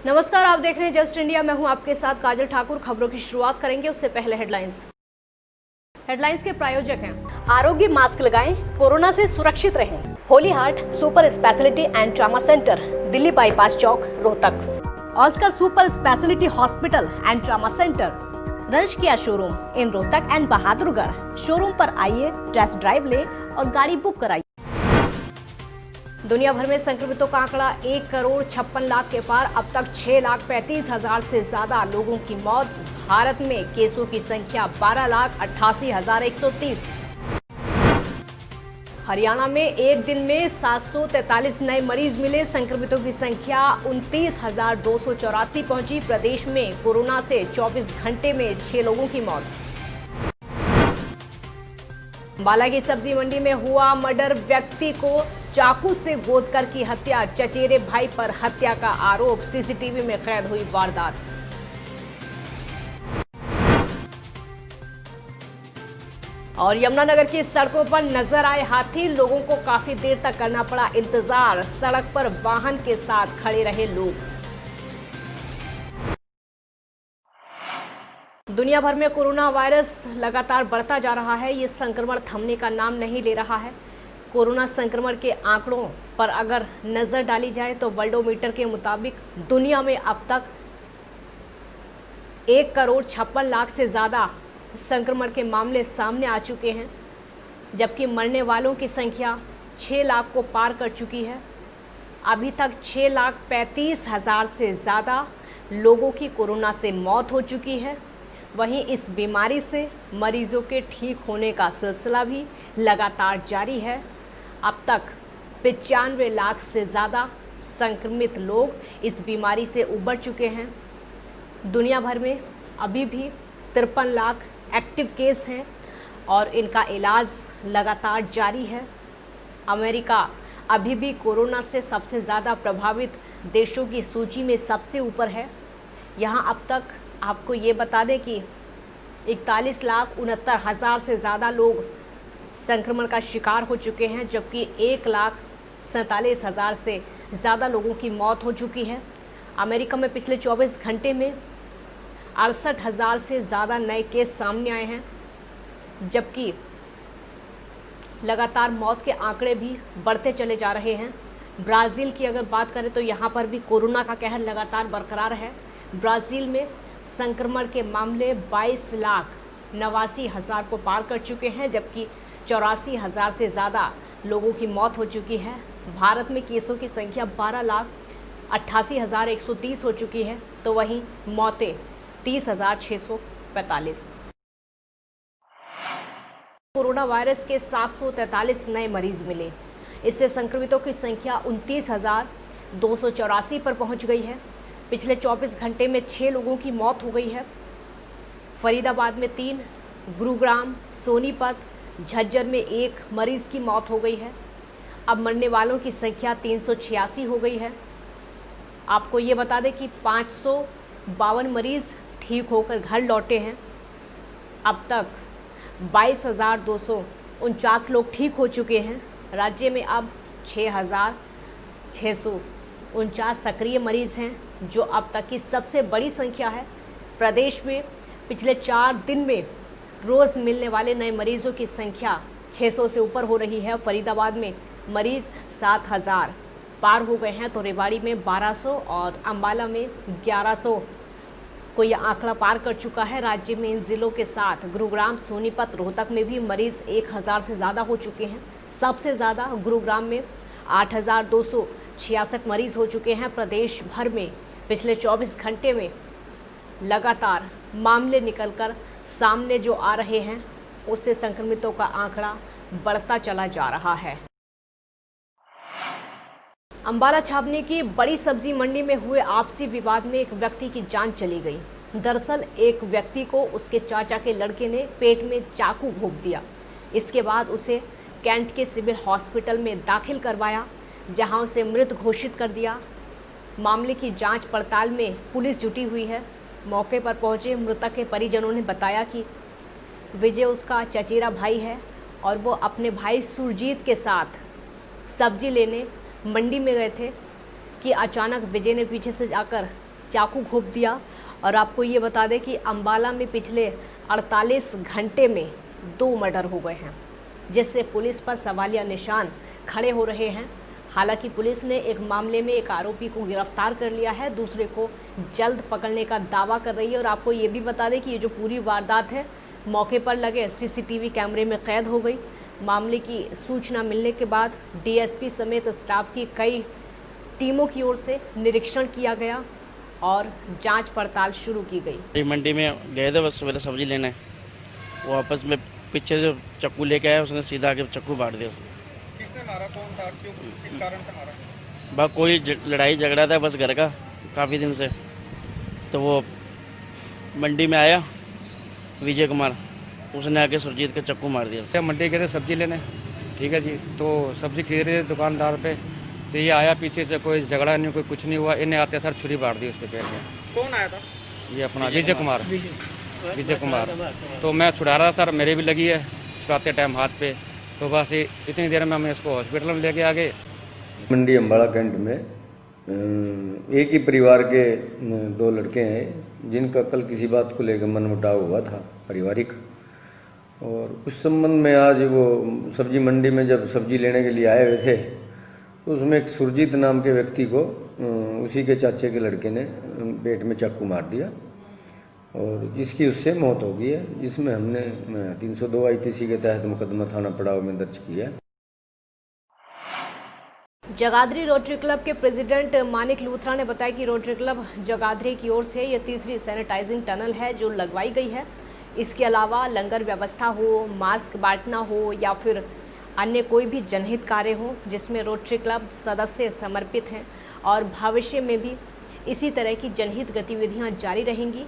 नमस्कार, आप देख रहे हैं जस्ट इंडिया। मैं हूं आपके साथ काजल ठाकुर। खबरों की शुरुआत करेंगे, उससे पहले हेडलाइंस के प्रायोजक हैं आरोग्य मास्क लगाएं, कोरोना से सुरक्षित रहें। Holy heart super speciality and trauma centre, Delhi bypass Chowk, Rohtak. Oscar super speciality hospital and trauma centre, रंश किया showroom in Rohtak and Bahadurgarh. Showroom पर आइए, टेस्ट ड्राइव ले और गाड़ी बुक कराइए। दुनिया भर में संक्रमितों का आंकड़ा 1,56,00,000 के पार। अब तक 6,35,000 से ज्यादा लोगों की मौत। भारत में केसों की संख्या 12,88,130। हरियाणा में एक दिन में 743 नए मरीज मिले। संक्रमितों की संख्या 29,284 पहुंची। प्रदेश में कोरोना से 24 घंटे में 6 लोगों की मौत। अंबाला की सब्जी मंडी में हुआ मर्डर, व्यक्ति को चाकू से गोदकर की हत्या। चचेरे भाई पर हत्या का आरोप, सीसीटीवी में कैद हुई वारदात। और यमुनानगर की सड़कों पर नजर आए हाथी, लोगों को काफी देर तक करना पड़ा इंतजार। सड़क पर वाहन के साथ खड़े रहे लोग। दुनिया भर में कोरोना वायरस लगातार बढ़ता जा रहा है। ये संक्रमण थमने का नाम नहीं ले रहा है। कोरोना संक्रमण के आंकड़ों पर अगर नजर डाली जाए तो वर्ल्डोमीटर के मुताबिक दुनिया में अब तक 1,56,00,000 से ज़्यादा संक्रमण के मामले सामने आ चुके हैं, जबकि मरने वालों की संख्या 6 लाख को पार कर चुकी है। अभी तक 6,35,000 से ज़्यादा लोगों की कोरोना से मौत हो चुकी है। वहीं इस बीमारी से मरीजों के ठीक होने का सिलसिला भी लगातार जारी है। अब तक 95 लाख से ज़्यादा संक्रमित लोग इस बीमारी से उबर चुके हैं। दुनिया भर में अभी भी 53 लाख एक्टिव केस हैं और इनका इलाज लगातार जारी है। अमेरिका अभी भी कोरोना से सबसे ज़्यादा प्रभावित देशों की सूची में सबसे ऊपर है। यहाँ अब तक आपको ये बता दें कि 41,69,000 से ज़्यादा लोग संक्रमण का शिकार हो चुके हैं, जबकि 1,47,000 से ज़्यादा लोगों की मौत हो चुकी है। अमेरिका में पिछले 24 घंटे में 68,000 से ज़्यादा नए केस सामने आए हैं, जबकि लगातार मौत के आंकड़े भी बढ़ते चले जा रहे हैं। ब्राज़ील की अगर बात करें तो यहाँ पर भी कोरोना का कहर लगातार बरकरार है। ब्राज़ील में संक्रमण के मामले 22,89,000 को पार कर चुके हैं, जबकि 84,000 से ज़्यादा लोगों की मौत हो चुकी है। भारत में केसों की संख्या 12,88,130 हो चुकी है, तो वहीं मौतें 30,645। कोरोना वायरस के 743 नए मरीज मिले। इससे संक्रमितों की संख्या 29,284 पर पहुंच गई है। पिछले 24 घंटे में 6 लोगों की मौत हो गई है। फरीदाबाद में 3, गुरुग्राम, सोनीपत, झज्जर में 1 मरीज़ की मौत हो गई है। अब मरने वालों की संख्या 386 हो गई है। आपको ये बता दें कि 552 मरीज़ ठीक होकर घर लौटे हैं। अब तक 22,249 लोग ठीक हो चुके हैं। राज्य में अब 6,649 सक्रिय मरीज़ हैं, जो अब तक की सबसे बड़ी संख्या है। प्रदेश में पिछले 4 दिन में रोज़ मिलने वाले नए मरीजों की संख्या 600 से ऊपर हो रही है। फरीदाबाद में मरीज़ 7,000 पार हो गए हैं, तो रेवाड़ी में 1,200 और अंबाला में 1,100 को यह आंकड़ा पार कर चुका है। राज्य में इन ज़िलों के साथ गुरुग्राम, सोनीपत, रोहतक में भी मरीज़ 1,000 से ज़्यादा हो चुके हैं। सबसे ज़्यादा गुरुग्राम में 8,266 मरीज़ हो चुके हैं। प्रदेश भर में पिछले 24 घंटे में लगातार मामले निकलकर सामने जो आ रहे हैं, उससे संक्रमितों का आंकड़ा बढ़ता चला जा रहा है। अंबाला छावनी की बड़ी सब्जी मंडी में हुए आपसी विवाद में एक व्यक्ति की जान चली गई। दरअसल एक व्यक्ति को उसके चाचा के लड़के ने पेट में चाकू भोंक दिया। इसके बाद उसे कैंट के सिविल हॉस्पिटल में दाखिल करवाया, जहां उसे मृत घोषित कर दिया। मामले की जांच पड़ताल में पुलिस जुटी हुई है। मौके पर पहुंचे मृतक के परिजनों ने बताया कि विजय उसका चचेरा भाई है और वो अपने भाई सुरजीत के साथ सब्जी लेने मंडी में गए थे कि अचानक विजय ने पीछे से जाकर चाकू घोंप दिया। और आपको ये बता दें कि अंबाला में पिछले 48 घंटे में 2 मर्डर हो गए हैं, जिससे पुलिस पर सवालिया निशान खड़े हो रहे हैं। हालांकि पुलिस ने एक मामले में एक आरोपी को गिरफ्तार कर लिया है, दूसरे को जल्द पकड़ने का दावा कर रही है। और आपको ये भी बता दें कि ये जो पूरी वारदात है मौके पर लगे सीसीटीवी कैमरे में कैद हो गई। मामले की सूचना मिलने के बाद डीएसपी समेत स्टाफ की कई टीमों की ओर से निरीक्षण किया गया और जांच पड़ताल शुरू की गई। मंडी में गए थे बस सवेरे सब्जी लेने, वो आपस में पीछे से चाकू लेके आया, उसने सीधा आके चाकू बांट दिया उसने। किसने मारा, कौन था, क्यों, किस कारण से मारा? बस कोई लड़ाई झगड़ा था बस घर का काफ़ी दिन से। तो वो मंडी में आया विजय कुमार, उसने आके सुरजीत के चाकू मार दिया। मंडी गए थे सब्जी लेने, ठीक है जी, तो सब्जी खरीद रहे थे दुकानदार पे, तो ये आया पीछे से, कोई झगड़ा नहीं, कोई कुछ नहीं हुआ। इन्हें आते सर छुरी मार दी उसके पैर में। कौन आया था? ये अपना विजय कुमार। तो मैं छुड़ा रहा था सर, मेरे भी लगी है छुड़ाते टाइम हाथ पे, तो बस इतनी देर में हम इसको हॉस्पिटल में लेके आ गए। मंडी अम्बाड़ा कैंट में एक ही परिवार के 2 लड़के हैं जिनका कल किसी बात को लेकर मनमुटाव हुआ था पारिवारिक, और उस संबंध में आज वो सब्जी मंडी में जब सब्जी लेने के लिए आए हुए थे तो उसमें एक सुरजीत नाम के व्यक्ति को उसी के चाचे के लड़के ने पेट में चाकू मार दिया और जिसकी उससे मौत हो गई है, जिसमें हमने 302 आईपीसी के तहत मुकदमा थाना पड़ाव में दर्ज किया है। जगाधरी रोटरी क्लब के प्रेसिडेंट मानिक लूथरा ने बताया कि रोटरी क्लब जगाधरी की ओर से यह तीसरी सैनिटाइजिंग टनल है जो लगवाई गई है। इसके अलावा लंगर व्यवस्था हो, मास्क बांटना हो या फिर अन्य कोई भी जनहित कार्य हो जिसमें रोटरी क्लब सदस्य समर्पित हैं और भविष्य में भी इसी तरह की जनहित गतिविधियां जारी रहेंगी।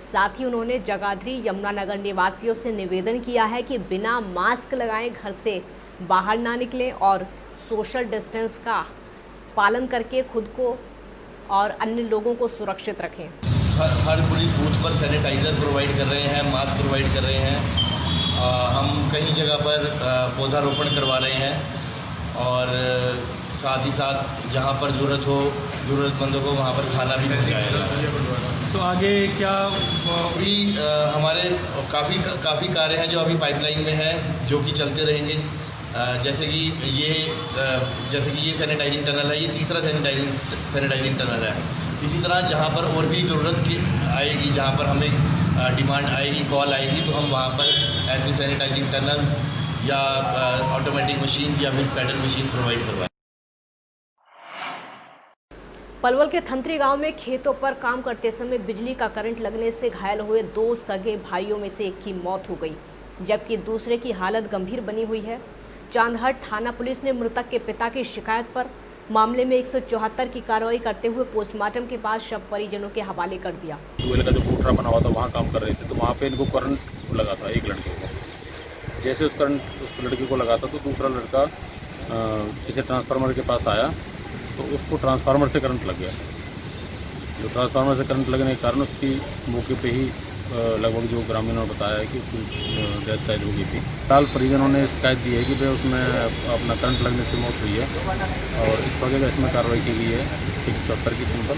साथ ही उन्होंने जगाधरी यमुनानगर निवासियों से निवेदन किया है कि बिना मास्क लगाए घर से बाहर ना निकलें और सोशल डिस्टेंस का पालन करके खुद को और अन्य लोगों को सुरक्षित रखें। हर पुलिस बूथ पर सैनिटाइज़र प्रोवाइड कर रहे हैं, मास्क प्रोवाइड कर रहे हैं। हम कई जगह पर पौधारोपण करवा रहे हैं और साथ ही साथ जहां पर ज़रूरत हो ज़रूरतमंदों को वहां पर खाना भी पहुंचाया जा रहा है। तो आगे क्या अभी हमारे काफ़ी कार्य हैं जो अभी पाइपलाइन में है, जो कि चलते रहेंगे। जैसे कि ये सैनिटाइजिंग टनल है, ये तीसरा सैनिटाइजिंग टनल है। इसी तरह जहाँ पर और भी ज़रूरत की आएगी, जहाँ पर हमें डिमांड आएगी, कॉल आएगी, तो हम वहाँ पर ऐसी सैनिटाइजिंग टनल या ऑटोमेटिक मशीन या फिर पैडल मशीन प्रोवाइड करवाएं। पलवल के थंत्री गांव में खेतों पर काम करते समय बिजली का करंट लगने से घायल हुए 2 सगे भाइयों में से एक की मौत हो गई, जबकि दूसरे की हालत गंभीर बनी हुई है। चांदहट थाना पुलिस ने मृतक के पिता की शिकायत पर मामले में 174 की कार्रवाई करते हुए पोस्टमार्टम के बाद शव परिजनों के हवाले कर दिया। ट्यूबवेल का जो कोठरा बना हुआ था वहाँ काम कर रहे थे, तो वहाँ पे इनको करंट लगा था एक लड़के को। जैसे उस लड़के को लगा था तो दूसरा लड़का किसी ट्रांसफार्मर के पास आया तो उसको ट्रांसफार्मर से करंट लग गया। जो ट्रांसफार्मर से करंट लगने के कारण उसकी मौके पे ही लगभग जो ग्रामीणों ने बताया है कि उसकी डेथ शायद हो गई थी। फिलहाल परिजनों ने शिकायत दी है कि भाई उसमें अपना करंट लगने से मौत हुई है और इस वजह से इसमें कार्रवाई की गई है 174 की सिंपल।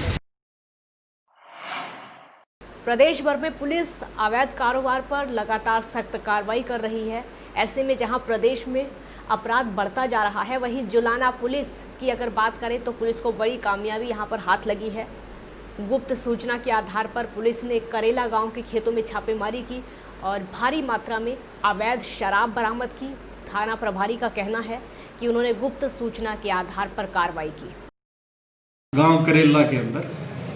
प्रदेश भर में पुलिस अवैध कारोबार पर लगातार सख्त कार्रवाई कर रही है। ऐसे में जहां प्रदेश में अपराध बढ़ता जा रहा है, वहीं जुलाना पुलिस की अगर बात करें तो पुलिस को बड़ी कामयाबी यहां पर हाथ लगी है। गुप्त सूचना के आधार पर पुलिस ने करेला गांव के खेतों में छापेमारी की और भारी मात्रा में अवैध शराब बरामद की। थाना प्रभारी का कहना है कि उन्होंने गुप्त सूचना के आधार पर कार्रवाई की। गांव करेला के अंदर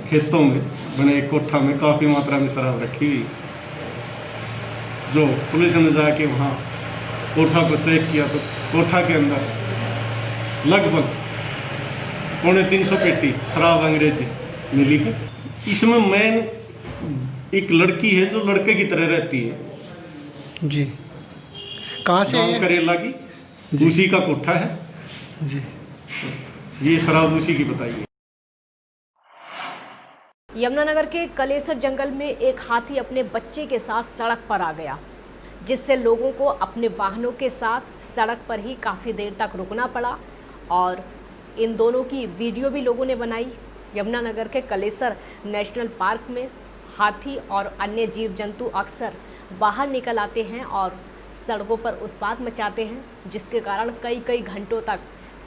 खेतों में बने एक कोठा में काफ़ी मात्रा में शराब रखी हुई, जो पुलिस ने जाके वहाँ कोठा को चेक किया तो कोठा के अंदर लगभग 350 पेटी शराब अंग्रेजी मिली है। इसमें मेन एक लड़की है जो लड़के की तरह रहती है जी। कहाँ से गांव करेला की, उसी का कोठा है जी। ये शराब उसी की बताई है। यमुनानगर के कलेसर जंगल में एक हाथी अपने बच्चे के साथ सड़क पर आ गया, जिससे लोगों को अपने वाहनों के साथ सड़क पर ही काफ़ी देर तक रुकना पड़ा और इन दोनों की वीडियो भी लोगों ने बनाई। यमुनानगर के कलेसर नेशनल पार्क में हाथी और अन्य जीव जंतु अक्सर बाहर निकल आते हैं और सड़कों पर उत्पात मचाते हैं, जिसके कारण कई घंटों तक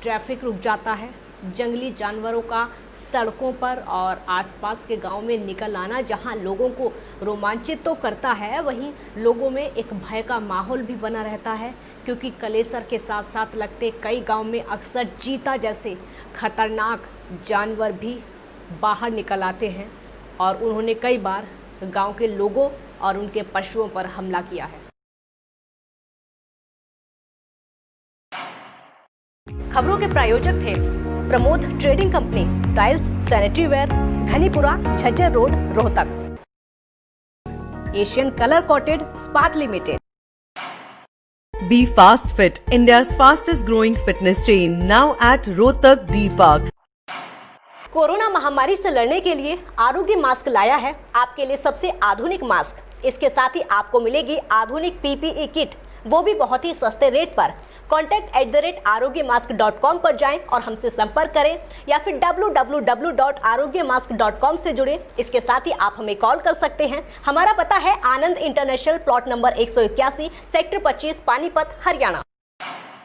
ट्रैफिक रुक जाता है। जंगली जानवरों का सड़कों पर और आसपास के गांव में निकल आना जहां लोगों को रोमांचित तो करता है, वहीं लोगों में एक भय का माहौल भी बना रहता है, क्योंकि कलेसर के साथ साथ लगते कई गांव में अक्सर चीता जैसे खतरनाक जानवर भी बाहर निकल आते हैं और उन्होंने कई बार गांव के लोगों और उनके पशुओं पर हमला किया है। खबरों के प्रायोजक थे Pramod trading company, tiles, sanitary ware, Ghanipura, Jhajjar road, Rohtak. Asian colour coated इस्पात limited. Be Fast Fit, India's fastest growing fitness chain, now at Rohtak D Park. Corona महामारी से लड़ने के लिए आरोग्य मास्क लाया है आपके लिए सबसे आधुनिक मास्क। इसके साथ ही आपको मिलेगी आधुनिक PPE किट, वो भी बहुत ही सस्ते रेट पर। contact@arogyamask.com पर जाएं और हमसे संपर्क करें या फिर www.arogyamask.com से जुड़ें। इसके साथ ही आप हमें कॉल कर सकते हैं। हमारा पता है Anand international, plot number 181, sector 25, Panipat, Haryana.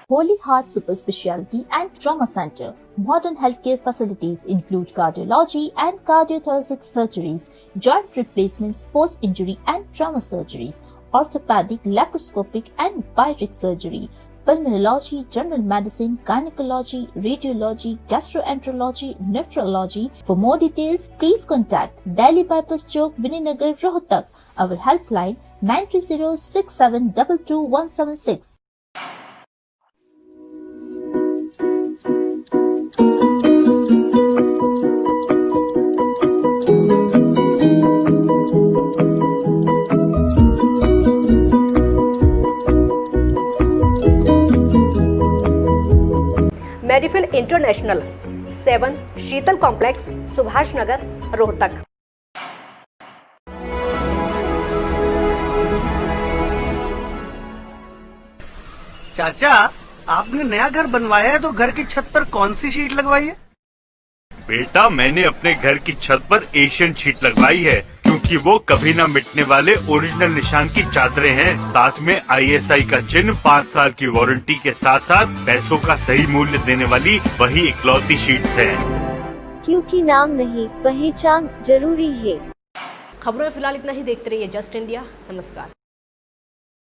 Holy Heart Super Speciality and Trauma Center. Modern healthcare facilities include cardiology and cardiothoracic surgeries, joint replacements, post-injury and trauma surgeries, orthopedic, laparoscopic and bariatric surgery, pulmonology, general medicine, gynecology, radiology, gastroenterology, nephrology. For more details, please contact Delhi Bypass Chowk, Vininagar, Rohtak. Our helpline 93067222176. Medifil international 7 Sheetal complex, Subhash Nagar, Rohtak. चाचा, आपने नया घर बनवाया है तो घर की छत पर कौन सी शीट लगवाई है? बेटा, मैंने अपने घर की छत पर एशियन शीट लगवाई है, क्योंकि वो कभी न मिटने वाले ओरिजिनल निशान की चादरें हैं। साथ में ISI का चिन्ह, 5 साल की वारंटी के साथ साथ पैसों का सही मूल्य देने वाली वही इकलौती शीट्स है। क्योंकि नाम नहीं, पहचान जरूरी है। खबरों में फिलहाल इतना ही। देखते रहिए जस्ट इंडिया। नमस्कार।